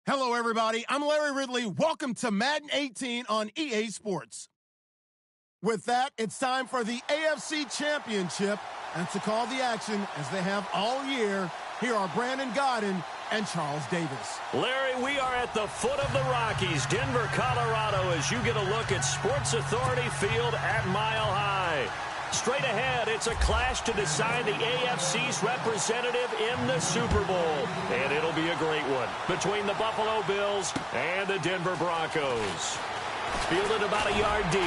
Hello, everybody. I'm Larry Ridley. Welcome to Madden 18 on EA Sports. With that, it's time for the AFC Championship. And to call the action, as they have all year, here are Brandon Godden and Charles Davis. Larry, we are at the foot of the Rockies, Denver, Colorado, as you get a look at Sports Authority Field at Mile High. Straight ahead, it's a clash to decide the AFC's representative in the Super Bowl. And it'll be a great one between the Buffalo Bills and the Denver Broncos. Fielded about a yard deep.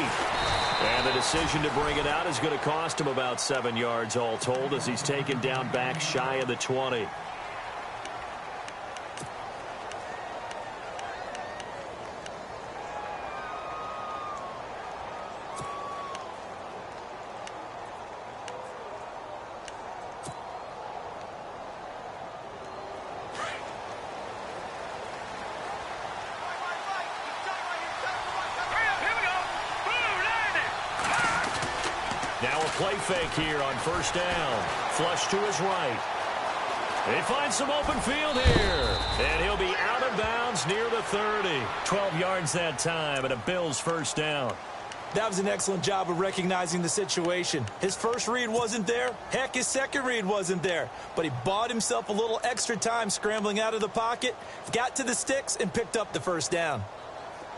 And the decision to bring it out is going to cost him about 7 yards all told as he's taken down back shy of the 20. Now a play fake here on first down. Flush to his right. He finds some open field here. And he'll be out of bounds near the 30. 12 yards that time and a Bills first down. That was an excellent job of recognizing the situation. His first read wasn't there. Heck, his second read wasn't there. But he bought himself a little extra time scrambling out of the pocket, got to the sticks, and picked up the first down.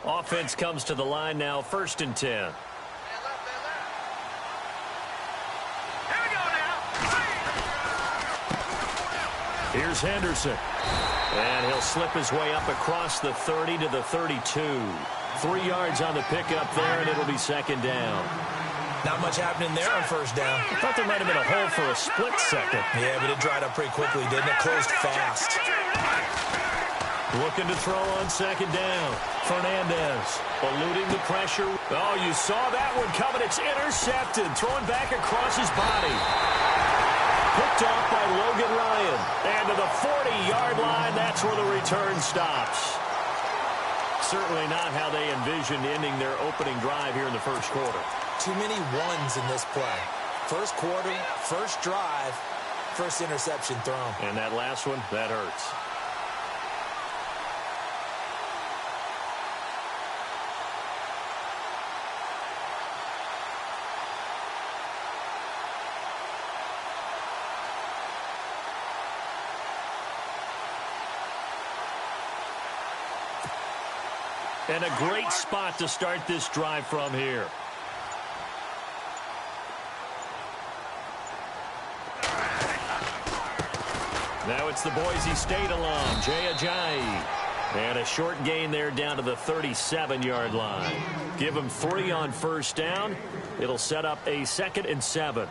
Offense comes to the line now, 1st and 10. Here's Henderson. And he'll slip his way up across the 30 to the 32. 3 yards on the pickup there, and it'll be second down. Not much happening there on first down. I thought there might have been a hole for a split second. Yeah, but it dried up pretty quickly, didn't it? Closed fast. Looking to throw on second down. Fernandez eluding the pressure. Oh, you saw that one coming. It's intercepted. Throwing back across his body. Picked off by Logan Ryan. And to the 40-yard line, that's where the return stops. Certainly not how they envisioned ending their opening drive here in the first quarter. Too many ones in this play. First quarter, first drive, first interception thrown. And that last one, that hurts. And a great spot to start this drive from here. Now it's the Boise State alum, Jay Ajayi. And a short gain there down to the 37-yard line. Give him 3 on first down. It'll set up a 2nd and 7.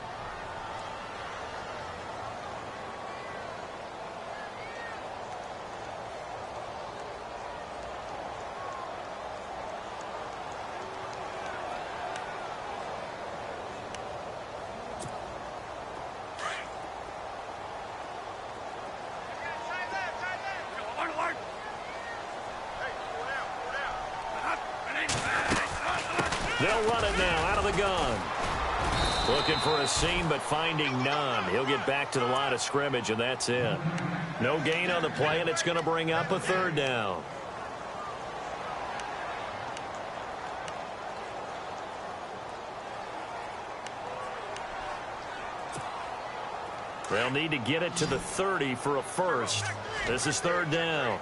They'll run it now out of the gun. Looking for a seam, but finding none. He'll get back to the line of scrimmage, and that's it. No gain on the play, and it's going to bring up a 3rd down. They'll need to get it to the 30 for a first. This is 3rd down.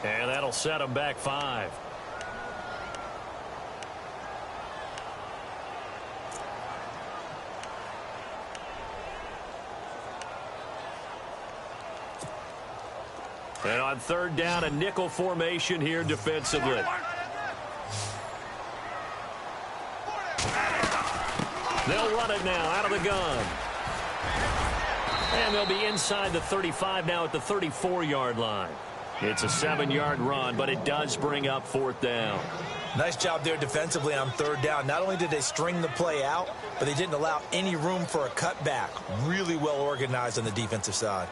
And that'll set them back 5. And on 3rd down, a nickel formation here defensively. They'll run it now out of the gun. And they'll be inside the 35 now at the 34-yard line. It's a 7-yard run, but it does bring up 4th down. Nice job there defensively on 3rd down. Not only did they string the play out, but they didn't allow any room for a cutback. Really well organized on the defensive side.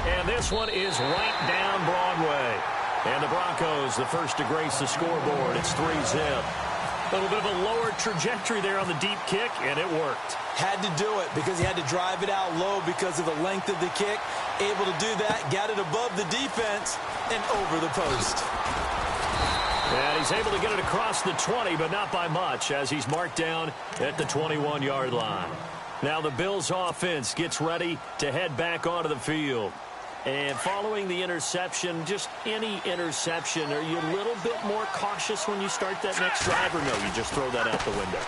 And this one is right down Broadway. And the Broncos, the first to grace the scoreboard. It's 3-zip. A little bit of a lower trajectory there on the deep kick, and it worked. Had to do it because he had to drive it out low because of the length of the kick. Able to do that, got it above the defense, and over the post. And he's able to get it across the 20, but not by much, as he's marked down at the 21-yard line. Now the Bills' offense gets ready to head back onto the field. And following the interception, just any interception, are you a little bit more cautious when you start that next drive, or no, you just throw that out the window?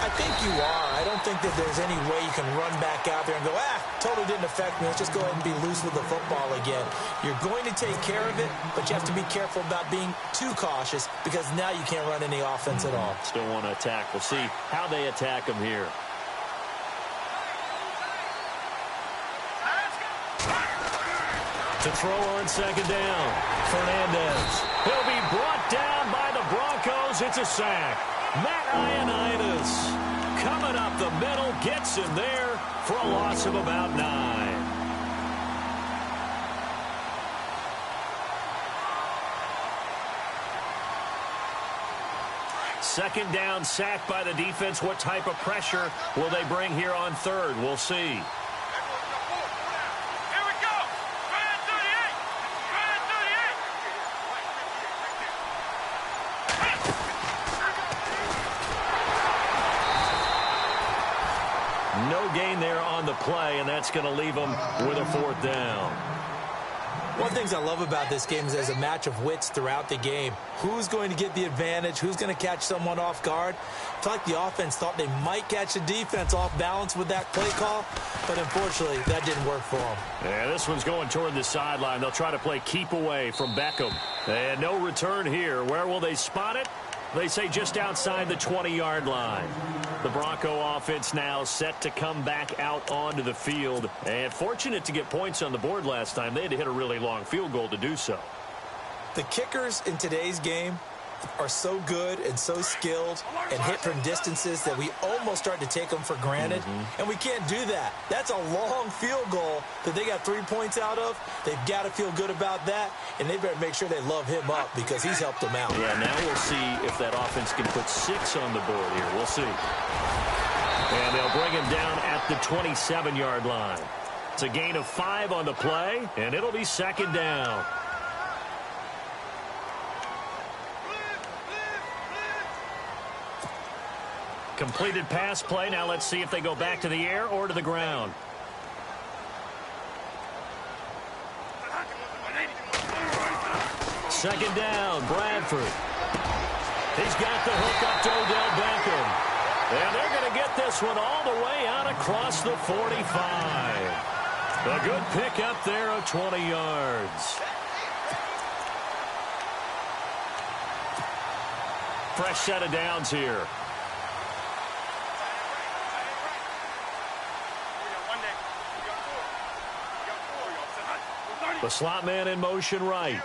I think you are. I don't think that there's any way you can run back out there and go, totally didn't affect me. Let's just go ahead and be loose with the football again. You're going to take care of it, but you have to be careful about being too cautious because now you can't run any offense at all. Still want to attack. We'll see how they attack him here. To throw on 2nd down, Fernandez. He'll be brought down by the Broncos. It's a sack. Matt Ioannidis coming up the middle, gets him there for a loss of about 9. Second down, sack by the defense. What type of pressure will they bring here on 3rd? We'll see. No gain there on the play, and that's going to leave them with a 4th down. One of the things I love about this game is there's a match of wits throughout the game. Who's going to get the advantage? Who's going to catch someone off guard? I feel like the offense thought they might catch the defense off balance with that play call, but unfortunately, that didn't work for them. Yeah, this one's going toward the sideline. They'll try to play keep away from Beckham. And no return here. Where will they spot it? They say just outside the 20-yard line. The Bronco offense now set to come back out onto the field. And fortunate to get points on the board last time. They had to hit a really long field goal to do so. The kickers in today's game are so good and so skilled and hit from distances that we almost start to take them for granted. And we can't do that. That's a long field goal that they got 3 points out of. They've got to feel good about that, and they better make sure they love him up because he's helped them out. Yeah, now we'll see if that offense can put 6 on the board here. We'll see. And they'll bring him down at the 27-yard line. It's a gain of 5 on the play, and it'll be 2nd down. Completed pass play. Now let's see if they go back to the air or to the ground. Second down, Bradford. He's got the hook up to Odell Beckham. And they're going to get this one all the way out across the 45. A good pick up there of 20 yards. Fresh set of downs here. The slot man in motion right.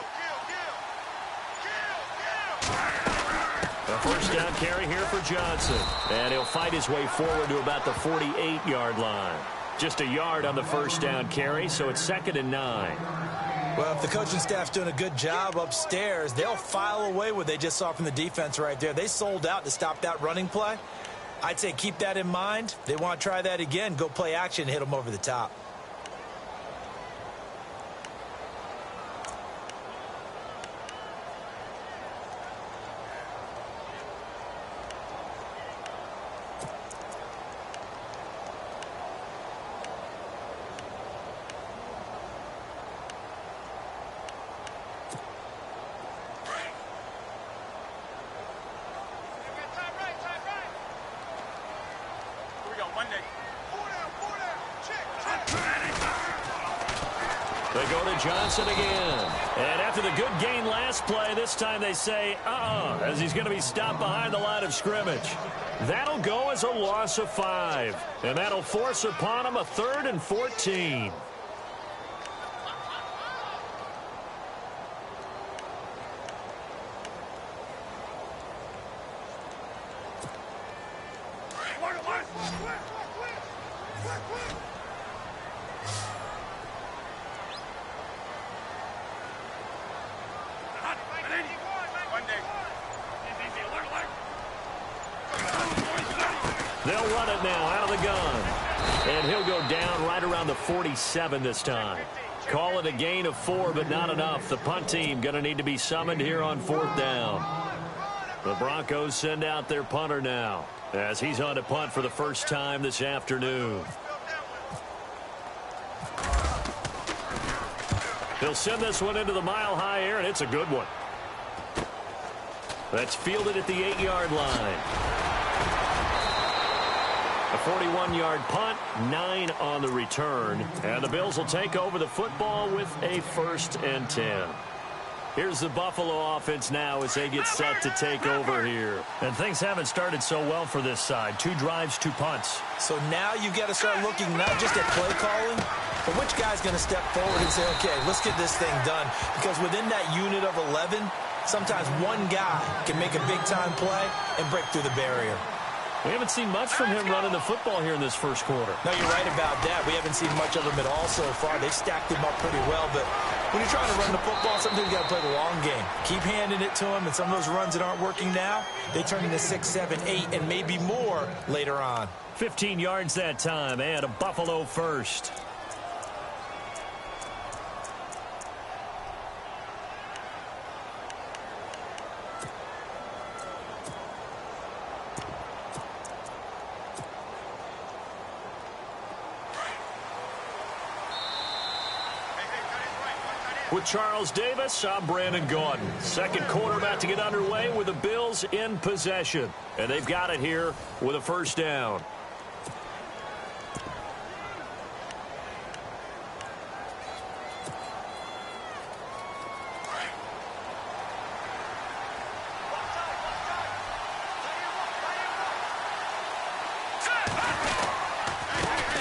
A first down carry here for Johnson. And he'll fight his way forward to about the 48-yard line. Just a yard on the first down carry, so it's 2nd and 9. Well, if the coaching staff's doing a good job upstairs, they'll file away what they just saw from the defense right there. They sold out to stop that running play. I'd say keep that in mind. They want to try that again. Go play action and hit them over the top. They go to Johnson again. And after the good gain last play, this time they say, as he's going to be stopped behind the line of scrimmage. That'll go as a loss of 5. And that'll force upon him a 3rd and 14. They'll run it now out of the gun. And he'll go down right around the 47 this time. Call it a gain of 4, but not enough. The punt team going to need to be summoned here on 4th down. The Broncos send out their punter now as he's on to punt for the first time this afternoon. He'll send this one into the mile-high air, and it's a good one. That's fielded at the 8-yard line. A 41-yard punt, 9 on the return. And the Bills will take over the football with a 1st and 10. Here's the Buffalo offense now as they get set to take over here. And things haven't started so well for this side. 2 drives, 2 punts. So now you've got to start looking not just at play calling, but which guy's going to step forward and say, okay, let's get this thing done. Because within that unit of 11, sometimes one guy can make a big-time play and break through the barrier. We haven't seen much from him running the football here in this first quarter. No, you're right about that. We haven't seen much of him at all so far. They've stacked him up pretty well, but when you're trying to run the football, sometimes you got to play the long game. Keep handing it to him, and some of those runs that aren't working now, they turn into 6, 7, 8, and maybe more later on. 15 yards that time, and a Buffalo first. With Charles Davis, I'm Brandon Gaudin. Second quarter about to get underway with the Bills in possession. And they've got it here with a 1st down.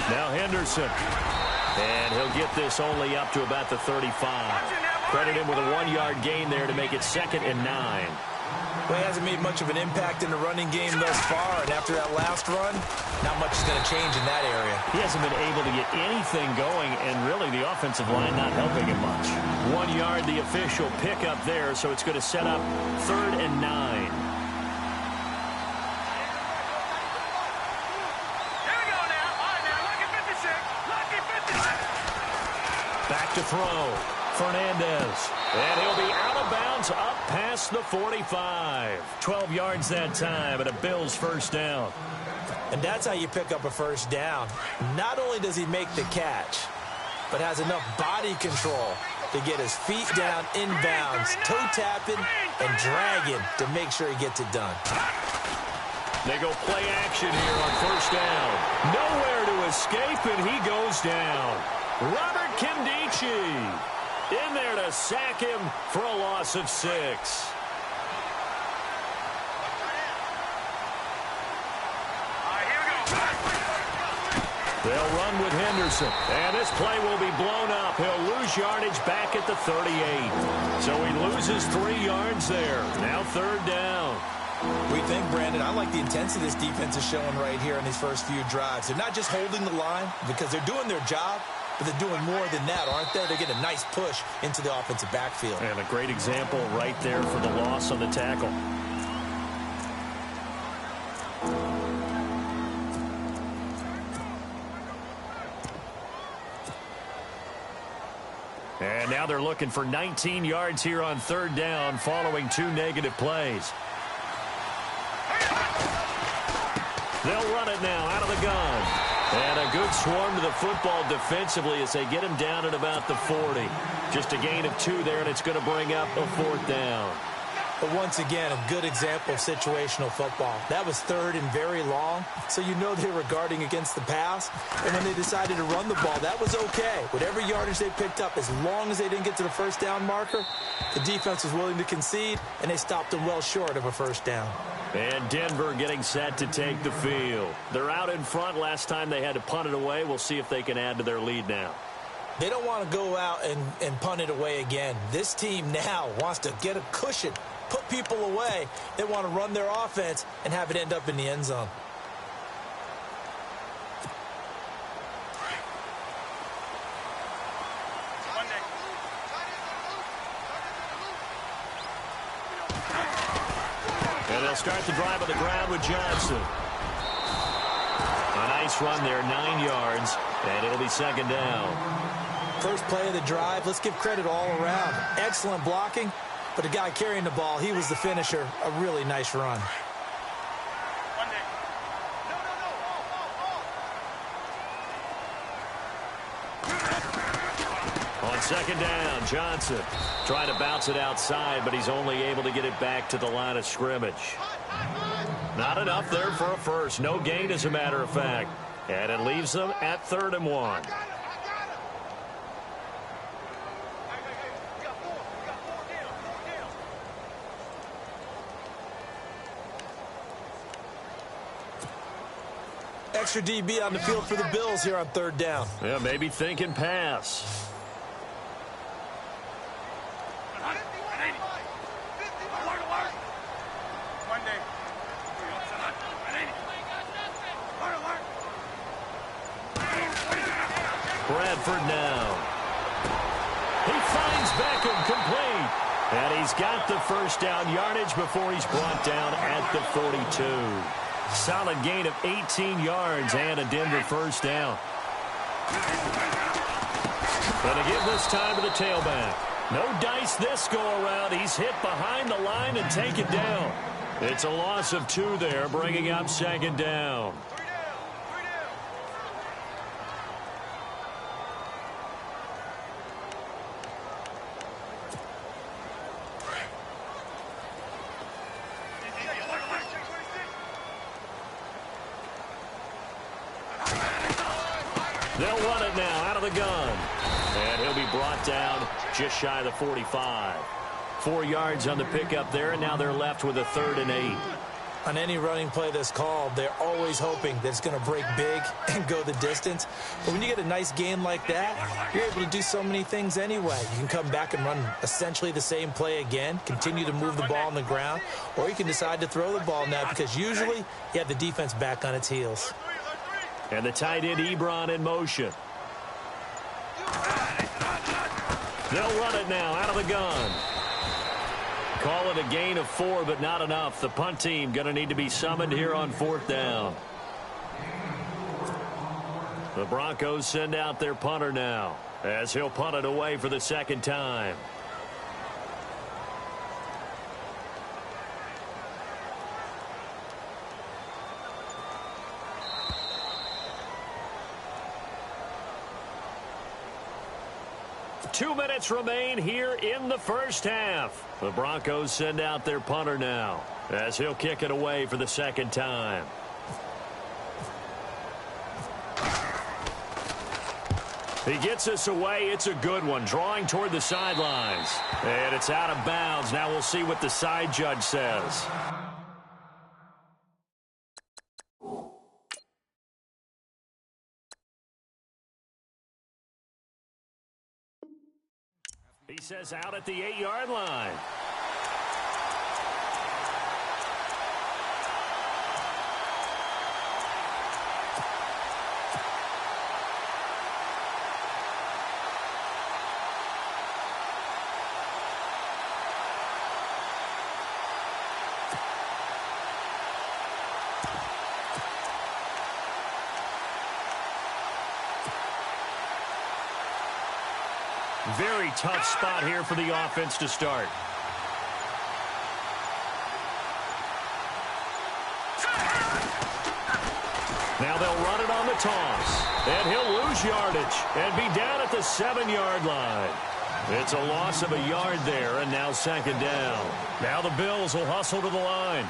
Now Henderson. And he'll get this only up to about the 35. Credit him with a 1-yard gain there to make it 2nd and 9. Well, he hasn't made much of an impact in the running game thus far, and after that last run, not much is going to change in that area. He hasn't been able to get anything going, and really the offensive line not helping him much. 1 yard, the official pickup there, so it's going to set up 3rd and 9. Back to throw. Fernandez. And he'll be out of bounds up past the 45. 12 yards that time and a Bills 1st down. And that's how you pick up a 1st down. Not only does he make the catch, but has enough body control to get his feet down inbounds, toe tapping and dragging to make sure he gets it done. They go play action here on 1st down. Nowhere to escape, and he goes down. Robert Kindici in there to sack him for a loss of 6. They'll run with Henderson, and this play will be blown up. He'll lose yardage back at the 38. So he loses 3 yards there. Now 3rd down. We think, Brandon, I like the intensity this defense is showing right here in these first few drives. They're not just holding the line because they're doing their job, but they're doing more than that, aren't they? They're getting a nice push into the offensive backfield. And a great example right there for the loss on the tackle. And now they're looking for 19 yards here on 3rd down following 2 negative plays. They'll run it now out of the gun. And a good swarm to the football defensively as they get him down at about the 40. Just a gain of 2 there, and it's going to bring up a 4th down. But once again, a good example of situational football. That was third and very long, so you know they were guarding against the pass. And when they decided to run the ball, that was okay. Whatever yardage they picked up, as long as they didn't get to the first down marker, the defense was willing to concede, and they stopped them well short of a first down. And Denver getting set to take the field. They're out in front. Last time they had to punt it away. We'll see if they can add to their lead now. They don't want to go out and punt it away again. This team now wants to get a cushion, put people away. They want to run their offense and have it end up in the end zone. And they'll start the drive on the ground with Johnson. A nice run there, 9 yards, and it'll be second down. First play of the drive, let's give credit all around. Excellent blocking, but the guy carrying the ball, he was the finisher. A really nice run. On second down, Johnson trying to bounce it outside, but he's only able to get it back to the line of scrimmage. Not enough there for a first. No gain, as a matter of fact. And it leaves them at 3rd and 1. Extra DB on the field for the Bills here on 3rd down. Yeah, maybe thinking pass. Bradford now. He finds Beckham complete. And he's got the first down yardage before he's brought down at the 42. Solid gain of 18 yards and a Denver first down. Going to give this time to the tailback. No dice this go-around. He's hit behind the line and taken down. It's a loss of 2 there, bringing up second down. They'll run it now out of the gun. And he'll be brought down just shy of the 45. 4 yards on the pickup there, and now they're left with a 3rd and 8. On any running play that's called, they're always hoping that it's going to break big and go the distance. But when you get a nice gain like that, you're able to do so many things anyway. You can come back and run essentially the same play again, continue to move the ball on the ground, or you can decide to throw the ball now because usually you have the defense back on its heels. And the tight end Ebron in motion. They'll run it now out of the gun. Call it a gain of 4, but not enough. The punt team going to need to be summoned here on 4th down. The Broncos send out their punter now as he'll punt it away for the 2nd time. Two minutes remain here in the first half. The Broncos send out their punter now as he'll kick it away for the 2nd time. He gets us away. It's a good one. Drawing toward the sidelines. And it's out of bounds. Now we'll see what the side judge says. He says out at the 8-yard line. Very tough spot here for the offense to start. Now they'll run it on the toss. And he'll lose yardage and be down at the 7-yard line. It's a loss of a yard there, and now second down. Now the Bills will hustle to the line.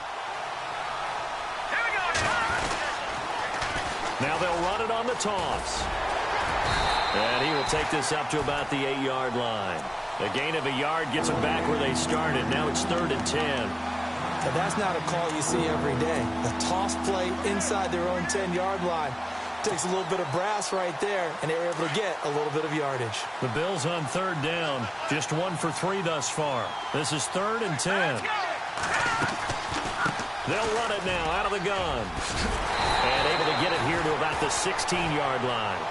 Now they'll run it on the toss. And he will take this up to about the 8-yard line. The gain of a yard gets them back where they started. Now it's 3rd and 10. But that's not a call you see every day. A toss play inside their own 10-yard line. Takes a little bit of brass right there, and they were able to get a little bit of yardage. The Bills on 3rd down. Just 1 for 3 thus far. This is 3rd and 10. They'll run it now out of the gun. And able to get it here to about the 16-yard line.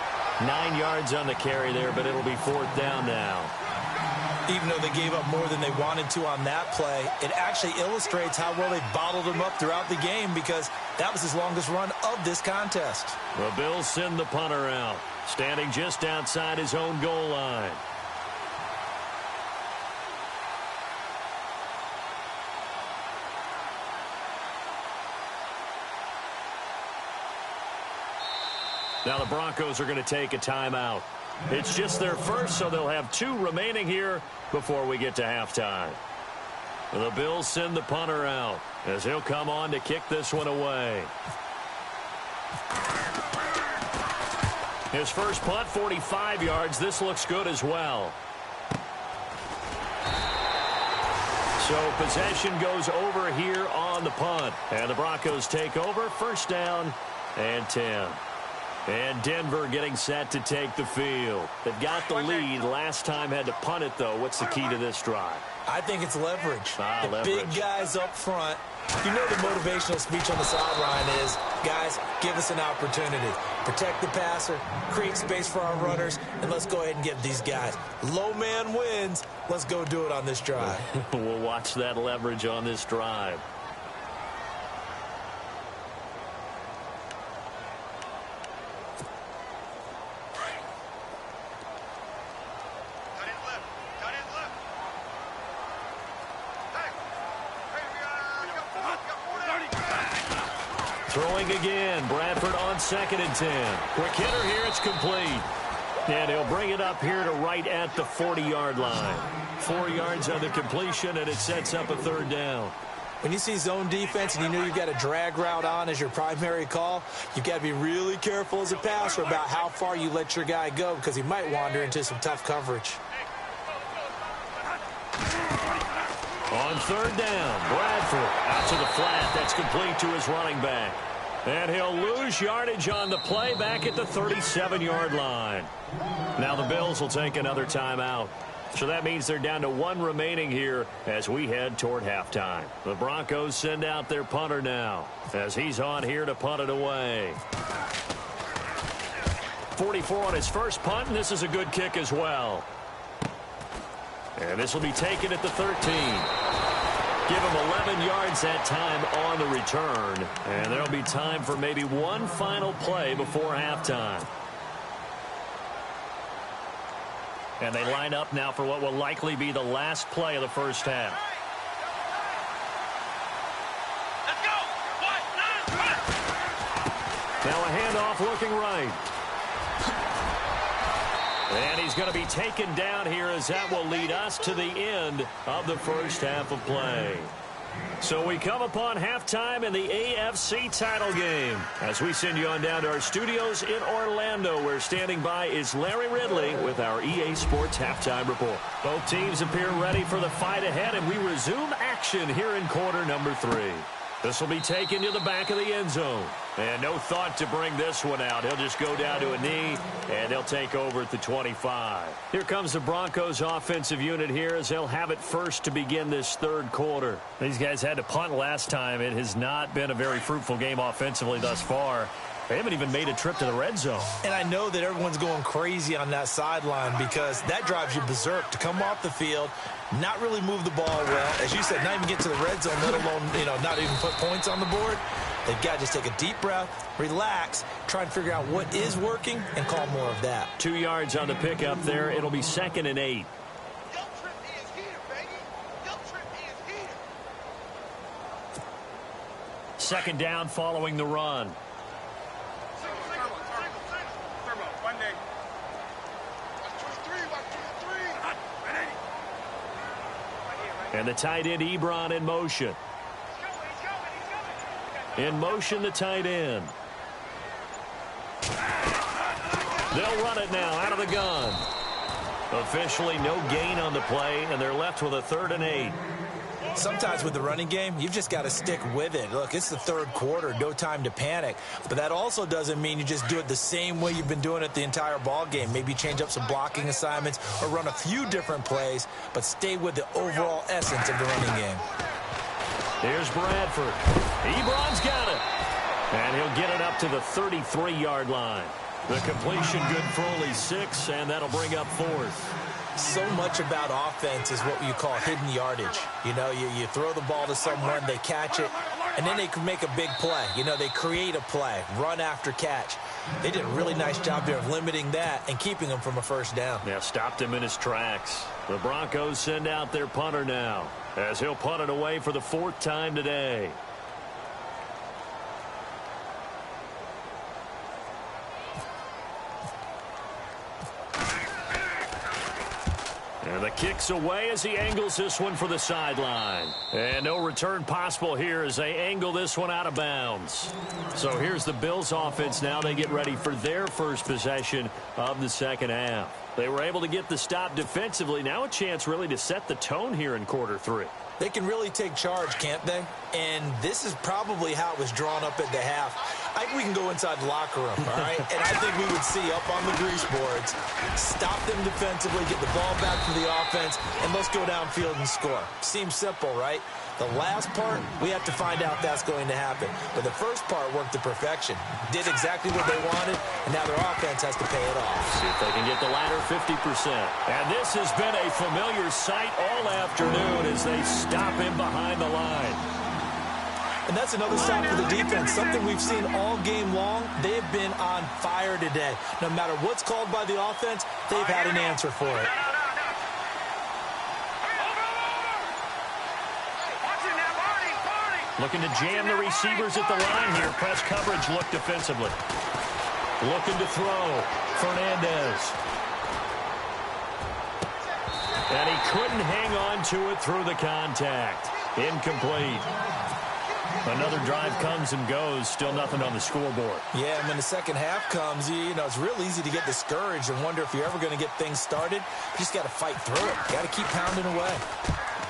9 yards on the carry there, but it'll be 4th down now. Even though they gave up more than they wanted to on that play, it actually illustrates how well they bottled them up throughout the game because that was his longest run of this contest. The Bills send the punter out, standing just outside his own goal line. Now the Broncos are going to take a timeout. It's just their first, so they'll have 2 remaining here before we get to halftime. The Bills send the punter out as he'll come on to kick this one away. His first punt, 45 yards. This looks good as well. So possession goes over here on the punt. And the Broncos take over, 1st down and 10. And Denver getting set to take the field. They've got the lead. Last time had to punt it, though. What's the key to this drive? I think it's leverage. The leverage. Big guys up front. You know the motivational speech on the sideline is, guys, give us an opportunity. Protect the passer, create space for our runners, and let's go ahead and get these guys. Low man wins. Let's go do it on this drive. We'll watch that leverage on this drive. Throwing again. Bradford on 2nd and 10. Quick hitter here. It's complete. And he'll bring it up here to right at the 40-yard line. 4 yards on the completion, and it sets up a 3rd down. When you see zone defense and you know you've got a drag route on as your primary call, you've got to be really careful as a passer about how far you let your guy go because he might wander into some tough coverage. On 3rd down, Bradford out to the flat. That's complete to his running back. And he'll lose yardage on the play back at the 37-yard line. Now the Bills will take another timeout. So that means they're down to 1 remaining here as we head toward halftime. The Broncos send out their punter now as he's on here to punt it away. 44 on his first punt, and this is a good kick as well. And this will be taken at the 13. Give him 11 yards that time on the return. And there'll be time for maybe one final play before halftime. And they line up now for what will likely be the last play of the first half. Now a handoff looking right. And he's going to be taken down here as that will lead us to the end of the first half of play. So we come upon halftime in the AFC title game. As we send you on down to our studios in Orlando, where standing by is Larry Ridley with our EA Sports Halftime Report. Both teams appear ready for the fight ahead, and we resume action here in quarter number 3. This will be taken to the back of the end zone. And no thought to bring this one out. He'll just go down to a knee, and they'll take over at the 25. Here comes the Broncos offensive unit here as they'll have it first to begin this third quarter. These guys had to punt last time. It has not been a very fruitful game offensively thus far. They haven't even made a trip to the red zone. And I know that everyone's going crazy on that sideline because that drives you berserk to come off the field, not really move the ball well. As you said, not even get to the red zone, let alone, not even put points on the board. They've got to just take a deep breath, relax, try and figure out what is working, and call more of that. 2 yards on the pickup there. It'll be 2nd and 8. Second down following the run. And the tight end, Ebron, in motion. In motion, the tight end. They'll run it now out of the gun. Officially no gain on the play, and they're left with a 3rd and 8. Sometimes with the running game, you've just got to stick with it. Look, it's the 3rd quarter, no time to panic. But that also doesn't mean you just do it the same way you've been doing it the entire ball game. Maybe change up some blocking assignments or run a few different plays, but stay with the overall essence of the running game. Here's Bradford. Ebron's got it. And he'll get it up to the 33-yard line. The completion good for only 6, and that'll bring up 4th. So much about offense is what you call hidden yardage. You know, you throw the ball to someone, they catch it, and then they can make a big play. You know, they create a play, run after catch. They did a really nice job there of limiting that and keeping him from a 1st down. Yeah, stopped him in his tracks. The Broncos send out their punter now, as he'll punt it away for the 4th time today. And the kick's away as he angles this one for the sideline. And no return possible here as they angle this one out of bounds. So here's the Bills offense now. They get ready for their first possession of the 2nd half. They were able to get the stop defensively. Now a chance really to set the tone here in quarter 3. They can really take charge, can't they? And this is probably how it was drawn up at the half. I think we can go inside the locker room, all right? And I think we would see up on the grease boards, stop them defensively, get the ball back for the offense, and let's go downfield and score. Seems simple, right? The last part, we have to find out that's going to happen. But the first part worked to perfection. Did exactly what they wanted, and now their offense has to pay it off. See if they can get the latter 50%. And this has been a familiar sight all afternoon as they stop him behind the line. And that's another stop for the defense, something we've seen all game long. They've been on fire today. No matter what's called by the offense, they've had an answer for it. Looking to jam the receivers at the line here. Press coverage look defensively. Looking to throw. Fernandez. And he couldn't hang on to it through the contact. Incomplete. Another drive comes and goes. Still nothing on the scoreboard. Yeah, and when the 2nd half comes, you know, it's real easy to get discouraged and wonder if you're ever going to get things started. You just got to fight through it. Got to keep pounding away.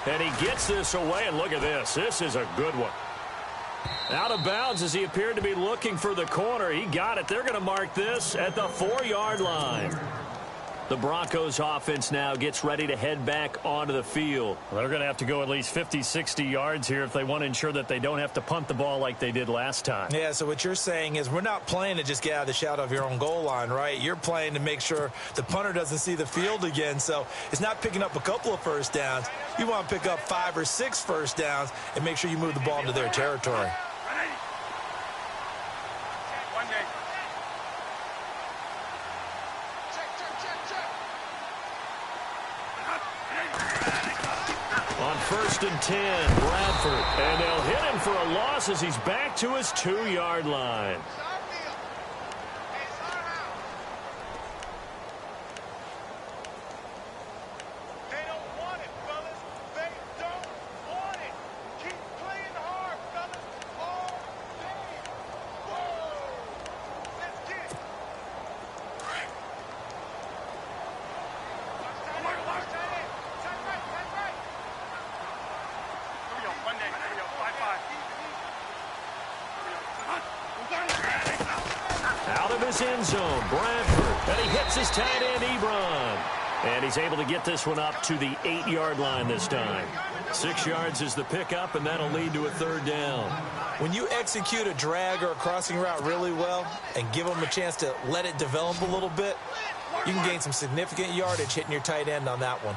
And he gets this away, and look at this. This is a good one. Out of bounds as he appeared to be looking for the corner. He got it. They're going to mark this at the 4-yard line. The Broncos offense now gets ready to head back onto the field. They're going to have to go at least 50, 60 yards here if they want to ensure that they don't have to punt the ball like they did last time. Yeah, so what you're saying is we're not playing to just get out of the shadow of your own goal line, right? You're playing to make sure the punter doesn't see the field again. So it's not picking up a couple of first downs. You want to pick up 5 or 6 first downs and make sure you move the ball into their territory. On 1st and 10, Bradford. And they'll hit him for a loss as he's back to his 2-yard line. Out of his end zone, Bradford. And he hits his tight end, Ebron. And he's able to get this one up to the 8-yard line this time. 6 yards is the pickup, and that'll lead to a 3rd down. When you execute a drag or a crossing route really well and give them a chance to let it develop a little bit, you can gain some significant yardage hitting your tight end on that one.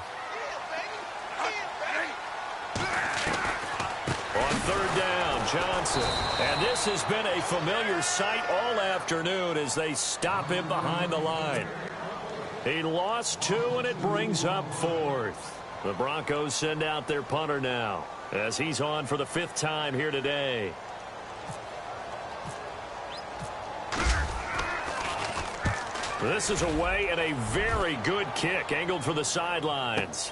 On 3rd down, Johnson. And this has been a familiar sight all afternoon as they stop him behind the line. He lost 2, and it brings up 4th. The Broncos send out their punter now as he's on for the 5th time here today. This is away and a very good kick angled for the sidelines.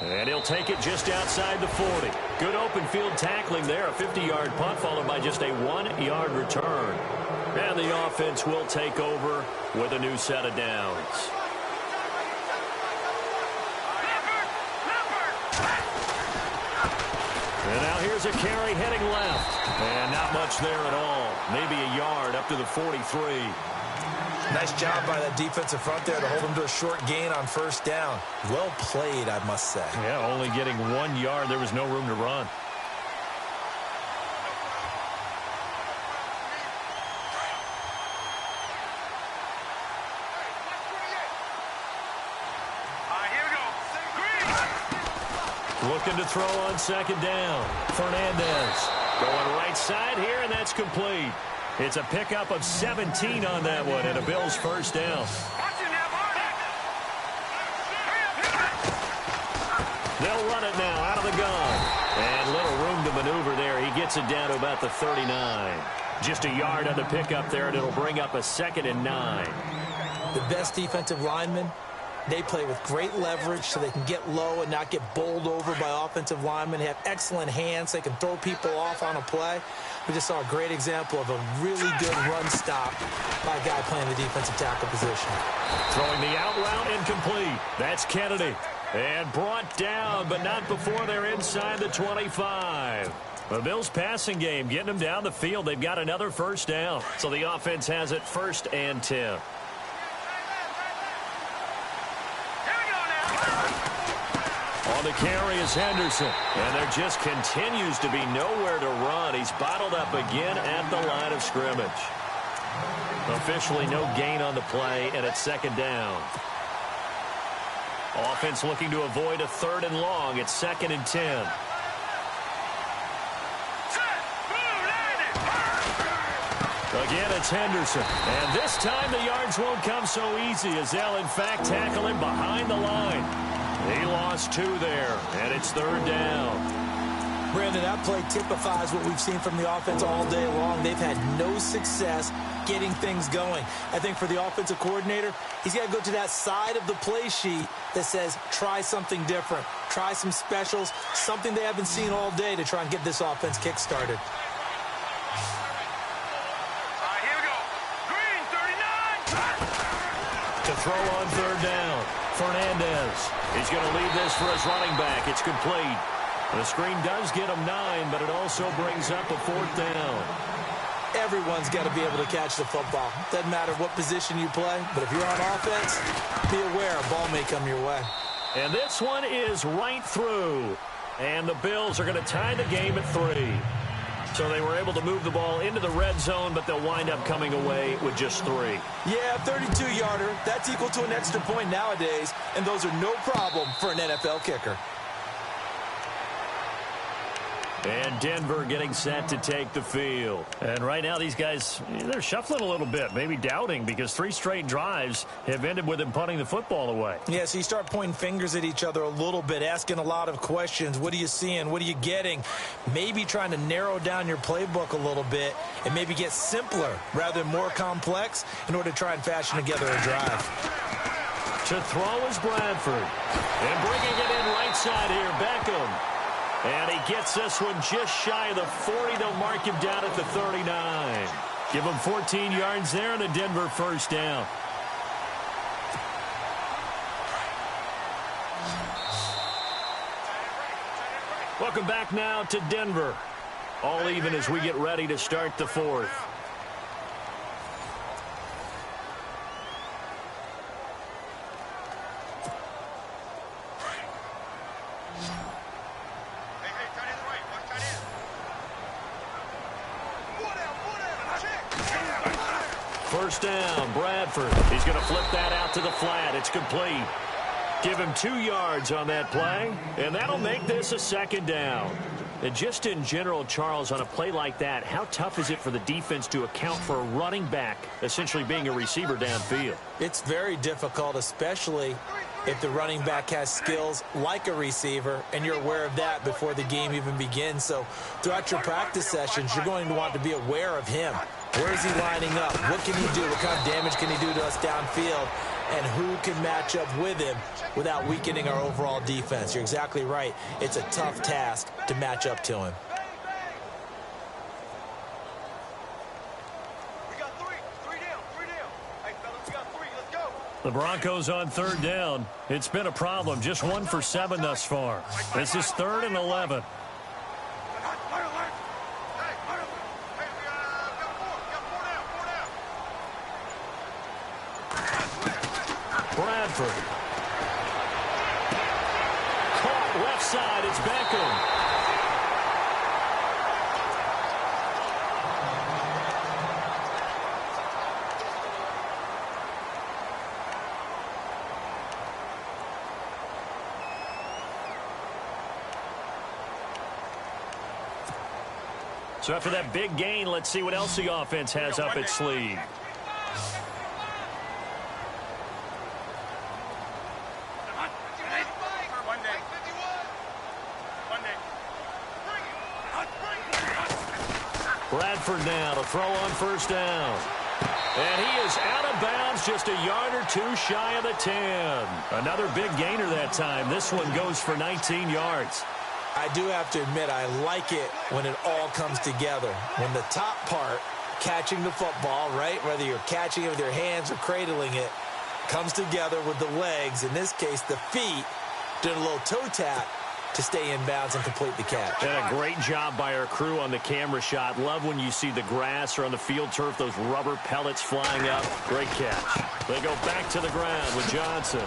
And he'll take it just outside the 40. Good open field tackling there. A 50-yard punt followed by just a 1-yard return. And the offense will take over with a new set of downs. And now here's a carry heading left. And not much there at all. Maybe a yard up to the 43. Nice job by that defensive front there to hold him to a short gain on first down. Well played, I must say. Yeah, only getting 1 yard. There was no room to run. Looking to throw on second down. Fernandez going right side here, and that's complete. It's a pickup of 17 on that one, and a Bills first down. They'll run it now out of the gun. And little room to maneuver there. He gets it down to about the 39. Just a yard on the pickup there, and it'll bring up a 2nd and 9. The best defensive linemen, they play with great leverage so they can get low and not get bowled over by offensive linemen. They have excellent hands. They can throw people off on a play. We just saw a great example of a really good run stop by a guy playing the defensive tackle position. Throwing the out route incomplete. That's Kennedy. And brought down, but not before they're inside the 25. The Bills passing game getting them down the field. They've got another first down. So the offense has it 1st and 10. On the carry is Henderson. And there just continues to be nowhere to run. He's bottled up again at the line of scrimmage. Officially no gain on the play, and it's 2nd down. Offense looking to avoid a 3rd and long. It's 2nd and 10. Again, it's Henderson. And this time the yards won't come so easy as they'll, in fact, tackle him behind the line. He lost 2 there, and it's 3rd down. Brandon, that play typifies what we've seen from the offense all day long. They've had no success getting things going. I think for the offensive coordinator, he's got to go to that side of the play sheet that says try something different, try some specials, something they haven't seen all day to try and get this offense kick-started. Here we go. Green, 39. To throw on 3rd down, Fernandez. He's going to lead this for his running back. It's complete. The screen does get him 9, but it also brings up a 4th down. Everyone's got to be able to catch the football. Doesn't matter what position you play, but if you're on offense, be aware a ball may come your way. And this one is right through. And the Bills are going to tie the game at 3. So they were able to move the ball into the red zone, but they'll wind up coming away with just 3. Yeah, 32-yarder. That's equal to an extra point nowadays, and those are no problem for an NFL kicker. And Denver getting set to take the field. And right now these guys, they're shuffling a little bit, maybe doubting, because 3 straight drives have ended with them punting the football away. Yeah, so you start pointing fingers at each other a little bit, asking a lot of questions. What are you seeing? What are you getting? Maybe trying to narrow down your playbook a little bit and maybe get simpler rather than more complex in order to try and fashion together a drive. To throw is Bradford. And bringing it in right side here, Beckham. And he gets this one just shy of the 40. They'll mark him down at the 39. Give him 14 yards there and a Denver first down. Welcome back now to Denver. All even as we get ready to start the 4th. First down, Bradford. He's going to flip that out to the flat. It's complete. Give him 2 yards on that play, and that'll make this a 2nd down. And just in general, Charles, on a play like that, how tough is it for the defense to account for a running back essentially being a receiver downfield? It's very difficult, especially if the running back has skills like a receiver, and you're aware of that before the game even begins. So throughout your practice sessions, you're going to want to be aware of him. Where is he lining up? What can he do? What kind of damage can he do to us downfield? and who can match up with him without weakening our overall defense. You're exactly right. It's a tough task to match up to him. The Broncos on third down. It's been a problem. Just 1 for 7 thus far. This is 3rd and 11. Bradford. Caught left side. It's Beckham. So after that big gain, let's see what else the offense has up its sleeve. Bradford now to throw on first down. And he is out of bounds, just a yard or two shy of the 10. Another big gainer that time. This one goes for 19 yards. I do have to admit, I like it when it all comes together. When the top part, catching the football, right, whether you're catching it with your hands or cradling it, comes together with the legs, in this case the feet, doing a little toe tap to stay in bounds and complete the catch. And a great job by our crew on the camera shot. Love when you see the grass or on the field turf, those rubber pellets flying up. Great catch. They go back to the ground with Johnson.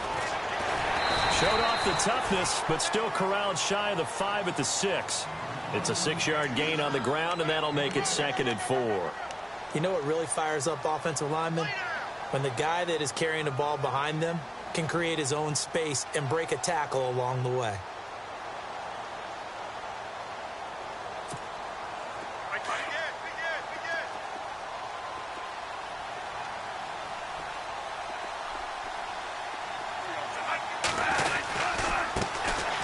Showed off the toughness, but still corralled shy of the 5 at the 6. It's a 6-yard gain on the ground, and that'll make it 2nd and 4. You know what really fires up offensive linemen? When the guy that is carrying the ball behind them can create his own space and break a tackle along the way.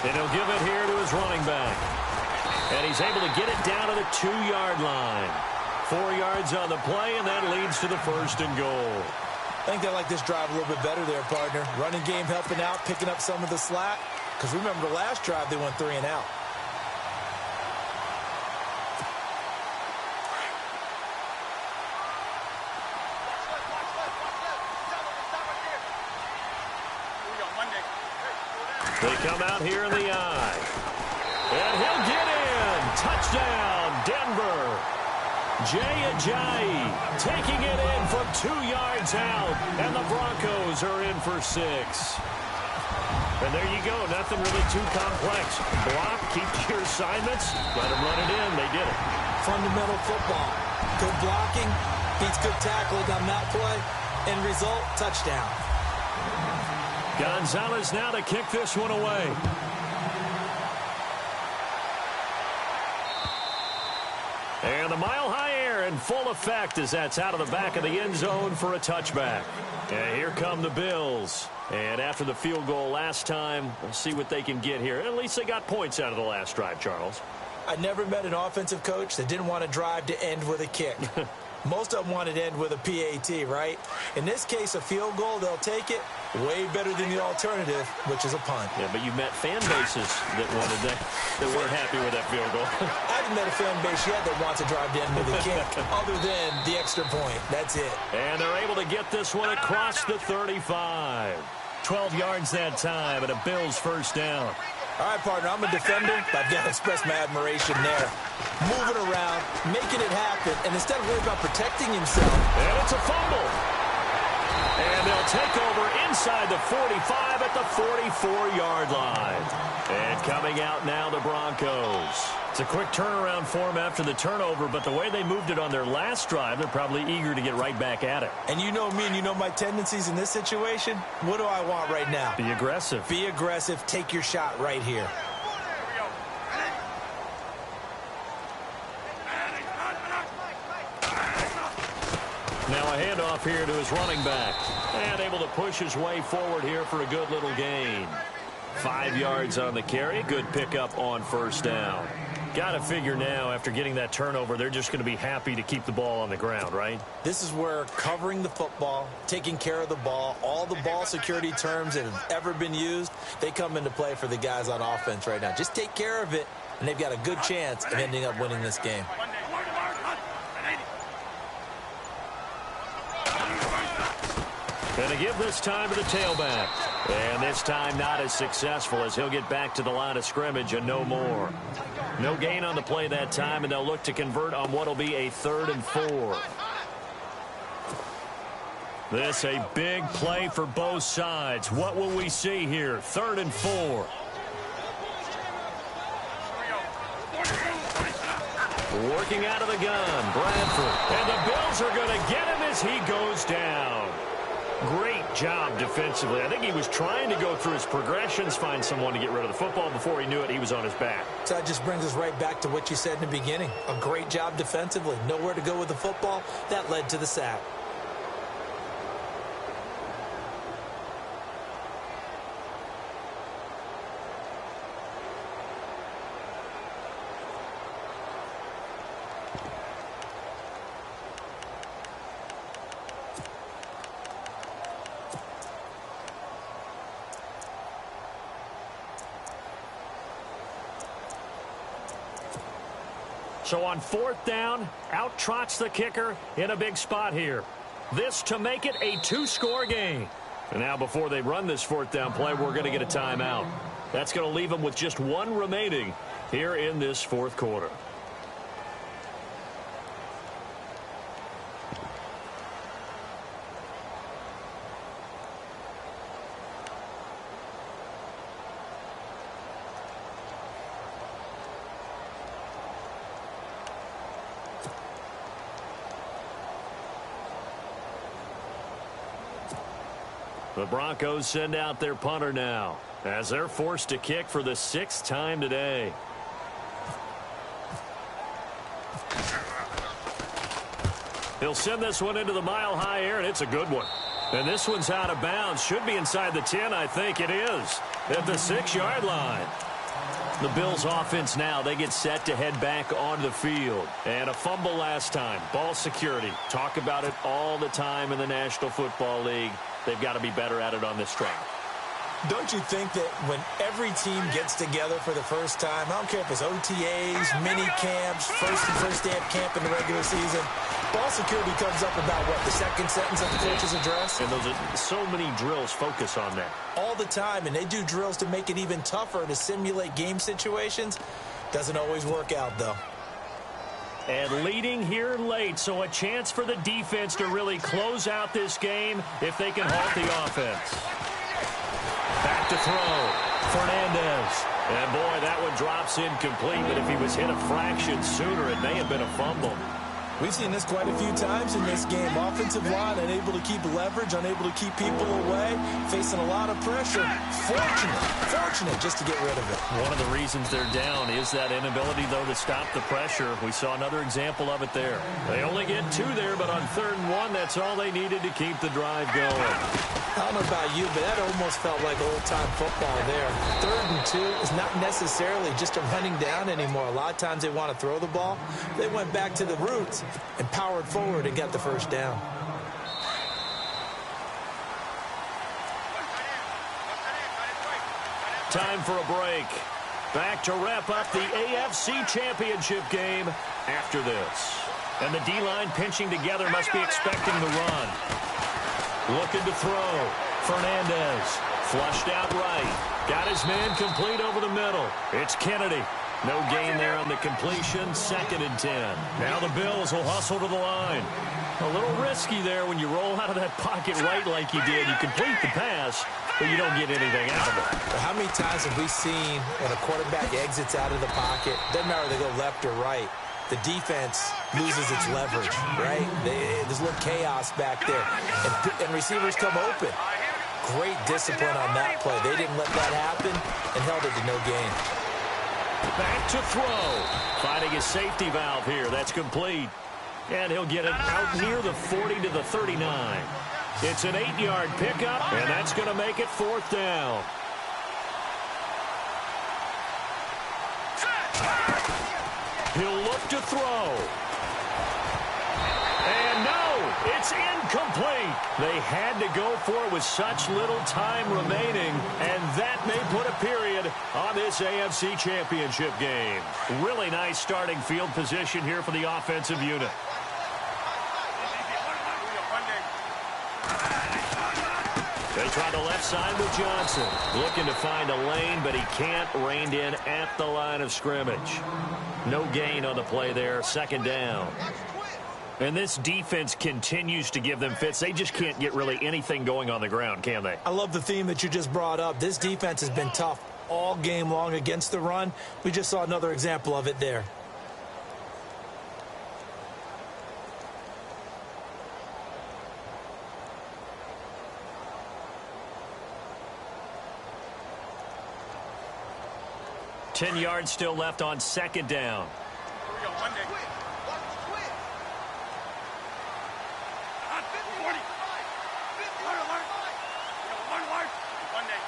And he'll give it here to his running back. And he's able to get it down to the 2-yard line. 4 yards on the play, and that leads to the 1st and goal. I think they like this drive a little bit better there, partner. Running game helping out, picking up some of the slack. Because remember, the last drive they went 3 and out. They come out here in the eye. And he'll get in. Touchdown, Denver. Jay Ajayi taking it in from 2 yards out. And the Broncos are in for 6. And there you go. Nothing really too complex. Block, keep your assignments, let them run it in. They did it. Fundamental football. Good blocking, beats good tackling on that play. End result, touchdown. Gonzalez now to kick this one away. And the mile-high air in full effect as that's out of the back of the end zone for a touchback. And here come the Bills. And after the field goal last time, we'll see what they can get here. At least they got points out of the last drive, Charles. I never met an offensive coach that didn't want a drive to end with a kick. Most of them wanted to end with a PAT, right? In this case, a field goal, they'll take it. Way better than the alternative, which is a punt. Yeah, but you met fan bases that wanted that weren't happy with that field goal. I haven't met a fan base yet that wants a drive to end with a kick, other than the extra point. That's it. And they're able to get this one across the 35. 12 yards that time, and a Bills 1st down. All right, partner, I'm a defender, but I've got to express my admiration there. Moving around, making it happen, and instead of worrying about protecting himself. And it's a fumble. And they'll take over inside the 45 at the 44-yard line. And coming out now, the Broncos. It's a quick turnaround for them after the turnover, but the way they moved it on their last drive, they're probably eager to get right back at it. And you know me and you know my tendencies in this situation. What do I want right now? Be aggressive. Be aggressive. Take your shot right here. Now a handoff here to his running back. And able to push his way forward here for a good little gain. 5 yards on the carry. Good pickup on 1st down. Got to figure now, after getting that turnover, they're just going to be happy to keep the ball on the ground, right? This is where covering the football, taking care of the ball, all the ball security terms that have ever been used, they come into play for the guys on offense right now. Just take care of it, and they've got a good chance of ending up winning this game. Going to give this time to the tailback. And this time not as successful, as he'll get back to the line of scrimmage and no more. No gain on the play that time, and they'll look to convert on what will be a 3rd and 4. This a big play for both sides. What will we see here? 3rd and 4. Working out of the gun, Bradford. And the Bills are going to get him as he goes down. Great job defensively. I think he was trying to go through his progressions, find someone to get rid of the football. Before he knew it, he was on his back. So that just brings us right back to what you said in the beginning. A great job defensively. Nowhere to go with the football. That led to the sack. So on 4th down, out trots the kicker in a big spot here. This to make it a 2-score game. And now before they run this 4th down play, we're going to get a timeout. That's going to leave them with just 1 remaining here in this 4th quarter. The Broncos send out their punter now as they're forced to kick for the 6th time today. He'll send this one into the mile-high air, and it's a good one. And this one's out of bounds. Should be inside the 10, I think it is, at the 6-yard line. The Bills offense now, they get set to head back onto the field. And a fumble last time. Ball security. Talk about it all the time in the National Football League. They've got to be better at it on this drive. Don't you think that when every team gets together for the first time, I don't care if it's OTAs, mini camps, first day of camp in the regular season, ball security comes up about, what, the second sentence of the coach's address? And those are so many drills focus on that. All the time, and they do drills to make it even tougher to simulate game situations. Doesn't always work out, though. And leading here late, so a chance for the defense to really close out this game if they can halt the offense. Back to throw. Fernandez. And, boy, that one drops incomplete, but if he was hit a fraction sooner, it may have been a fumble. We've seen this quite a few times in this game. Offensive line unable to keep leverage, unable to keep people away, facing a lot of pressure. Fortunate just to get rid of it. One of the reasons they're down is that inability, though, to stop the pressure. We saw another example of it there. They only get 2 there, but on 3rd and 1, that's all they needed to keep the drive going. I don't know about you, but that almost felt like old-time football there. 3rd and 2 is not necessarily just a running down anymore. A lot of times they want to throw the ball. They went back to the roots and powered forward and got the first down. Time for a break. Back to wrap up the AFC Championship game after this. And the D-line pinching together, must be expecting the run. Looking to throw. Fernandez flushed out right. Got his man complete over the middle. It's Kennedy. No gain there on the completion. 2nd and 10. Now the Bills will hustle to the line. A little risky there when you roll out of that pocket right like you did. You complete the pass, but you don't get anything out of it. How many times have we seen when a quarterback exits out of the pocket, doesn't matter if they go left or right, the defense loses its leverage, right? There's a little chaos back there. And receivers come open. Great discipline on that play. They didn't let that happen and held it to no gain. Back to throw. Finding his safety valve here. That's complete. And he'll get it out near the 40 to the 39. It's an 8-yard pickup, and that's going to make it 4th down. look to throw. And no, it's incomplete. They had to go for it with such little time remaining, and that may put a period on this AFC Championship game. Really nice starting field position here for the offensive unit. They try the left side with Johnson. Looking to find a lane, but he can't. Reined in at the line of scrimmage. No gain on the play there. Second down. And this defense continues to give them fits. They just can't get really anything going on the ground, can they? I love the theme that you just brought up. This defense has been tough all game long against the run. We just saw another example of it there. Ten yards still left on second down. Here we go, Monday. Watch the twist. 40. Monday.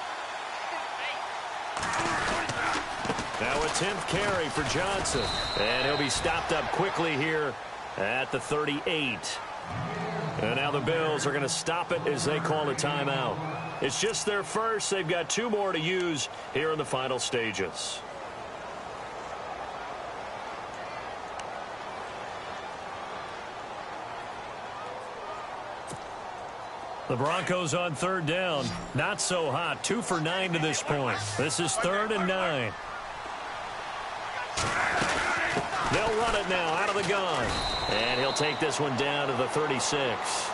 Now a 10th carry for Johnson. And he'll be stopped up quickly here at the 38. And now the Bills are going to stop it as they call a timeout. It's just their first. They've got 2 more to use here in the final stages. The Broncos on third down. Not so hot. 2 for 9 to this point. This is 3rd and 9. They'll run it now out of the gun. And he'll take this one down to the 36.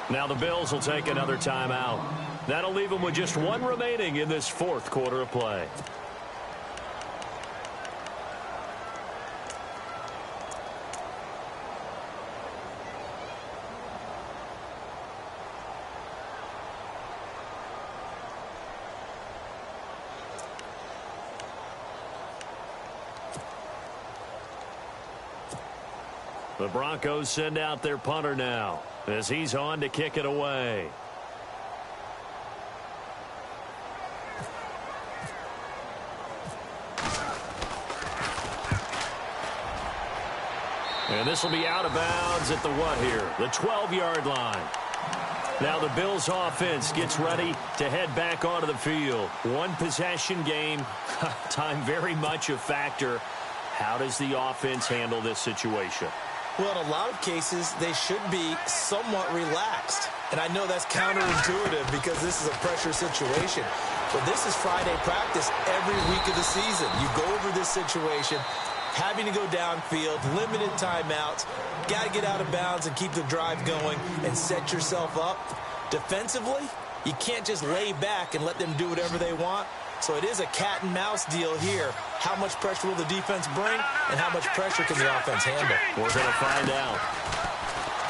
Now the Bills will take another timeout. That'll leave them with just 1 remaining in this 4th quarter of play. The Broncos send out their punter now as he's on to kick it away. And this will be out of bounds at the what here? The 12-yard line. Now the Bills offense gets ready to head back onto the field. 1 possession game. Time very much a factor. How does the offense handle this situation? Well, in a lot of cases, they should be somewhat relaxed. And I know that's counterintuitive because this is a pressure situation. But this is Friday practice every week of the season. You go over this situation, having to go downfield, limited timeouts, got to get out of bounds and keep the drive going and set yourself up. Defensively, you can't just lay back and let them do whatever they want. So it is a cat and mouse deal here. How much pressure will the defense bring, and how much pressure can the offense handle? We're going to find out.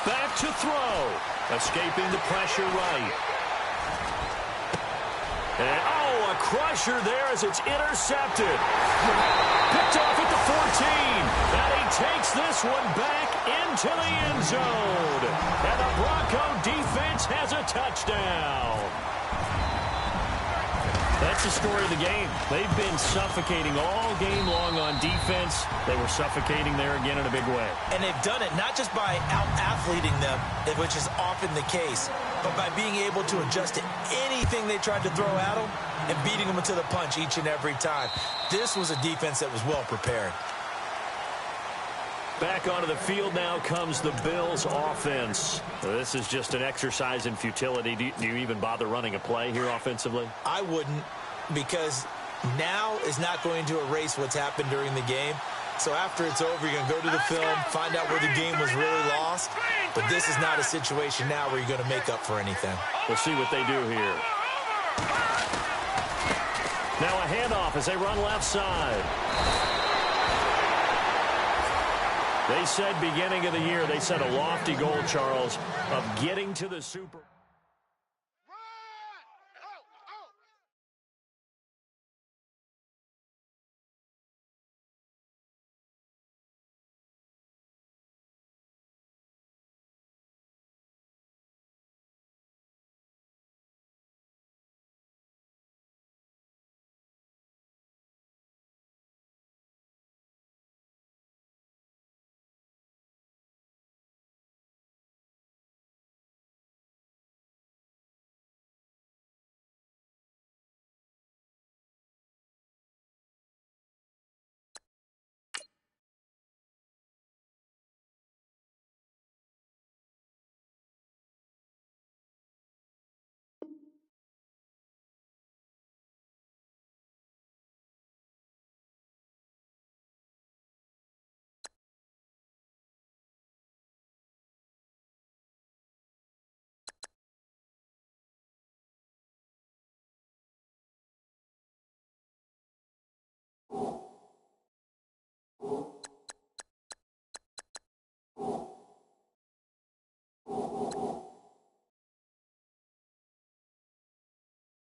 Back to throw. Escaping the pressure right. And, a crusher there as it's intercepted. Picked off at the 14. And he takes this one back into the end zone. And the Bronco defense has a touchdown. That's the story of the game. They've been suffocating all game long on defense. They were suffocating there again in a big way. And they've done it not just by out-athleting them, which is often the case, but by being able to adjust to anything they tried to throw at them and beating them to the punch each and every time. This was a defense that was well prepared. Back onto the field now comes the Bills offense. This is just an exercise in futility. Do you even bother running a play here offensively? I wouldn't, because now is not going to erase what's happened during the game. So after it's over, you're going to go to the film, find out where the game was really lost. But this is not a situation now where you're going to make up for anything. We'll see what they do here. Now a handoff as they run left side. They said beginning of the year, they set a lofty goal, Charles, of getting to the Super Bowl.